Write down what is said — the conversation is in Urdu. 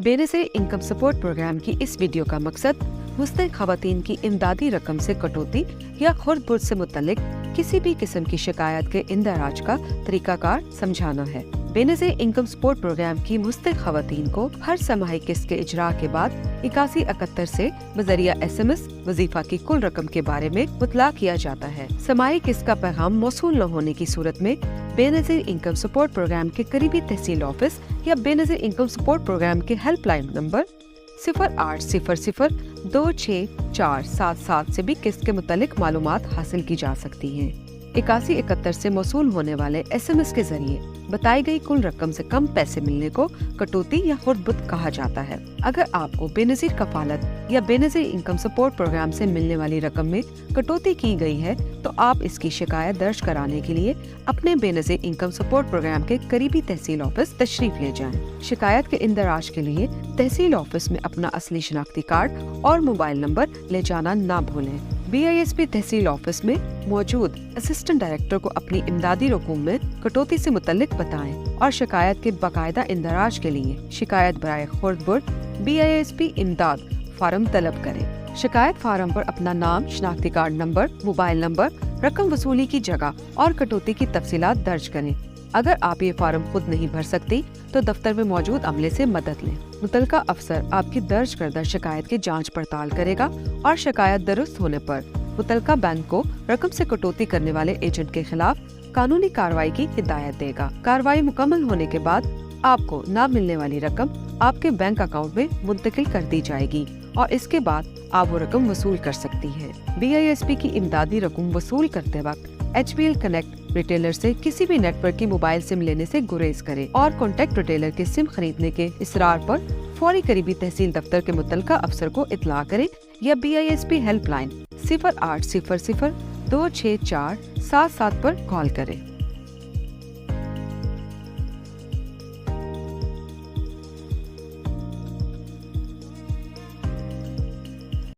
بے نظیر انکم سپورٹ پروگرام کی اس ویڈیو کا مقصد مستحق خواتین کی امدادی رقم سے کٹوتی یا خرد برد سے متعلق کسی بھی قسم کی شکایت کے اندراج کا طریقہ کار سمجھانا ہے۔ بے نظیر انکم سپورٹ پروگرام کی مستحق خواتین کو ہر سماہی قسط کے اجراء کے بعد 8171 سے بذریعہ SMS وظیفہ کی کل رقم کے بارے میں مطلع کیا جاتا ہے۔ سماہی قسط کا پیغام موصول نہ ہونے کی صورت میں بے نظیر انکم سپورٹ پروگرام کے قریبی تحصیل آفس یا بے نظیر انکم سپورٹ پروگرام کے ہیلپ لائن نمبر 0800264777 سے بھی قسط کے متعلق معلومات حاصل کی جا سکتی ہیں۔ 8171 سے موصول ہونے والے SMS کے ذریعے بتائی گئی کل رقم سے کم پیسے ملنے کو کٹوتی یا خرد برد کہا جاتا ہے۔ اگر آپ کو بے نظیر کفالت یا بے نظیر انکم سپورٹ پروگرام سے ملنے والی رقم میں کٹوتی کی گئی ہے تو آپ اس کی شکایت درج کرانے کے لیے اپنے بے نظیر انکم سپورٹ پروگرام کے قریبی تحصیل آفس تشریف لے جائیں۔ شکایت کے اندراج کے لیے تحصیل آفس میں اپنا اصلی شناختی کارڈ اور موبائل نمبر لے جانا نہ بھولیں۔ BISP تحصیل آفس میں موجود اسسٹنٹ ڈائریکٹر کو اپنی امدادی رقوم میں کٹوتی سے متعلق بتائیں اور شکایت کے باقاعدہ اندراج کے لیے شکایت برائے خرد برد BISP امداد فارم طلب کریں۔ شکایت فارم پر اپنا نام، شناختی کارڈ نمبر، موبائل نمبر، رقم وصولی کی جگہ اور کٹوتی کی تفصیلات درج کریں۔ اگر آپ یہ فارم خود نہیں بھر سکتی تو دفتر میں موجود عملے سے مدد لیں۔ متعلقہ افسر آپ کی درج کردہ شکایت کی جانچ پڑتال کرے گا اور شکایت درست ہونے پر متعلقہ بینک کو رقم سے کٹوتی کرنے والے ایجنٹ کے خلاف قانونی کارروائی کی ہدایت دے گا۔ کارروائی مکمل ہونے کے بعد آپ کو نہ ملنے والی رقم آپ کے بینک اکاؤنٹ میں منتقل کر دی جائے گی اور اس کے بعد آپ وہ رقم وصول کر سکتی ہیں۔ BISP کی امدادی رقم وصول کرتے وقت HBL کنیکٹ ریٹیلر سے کسی بھی نیٹ ورک کی موبائل سم لینے سے گریز کریں اور کانٹیکٹ ریٹیلر کے سم خریدنے کے اصرار پر فوری قریبی تحصیل دفتر کے متعلقہ افسر کو اطلاع کریں یا BISP ہیلپ لائن 0800264777 پر کال کریں۔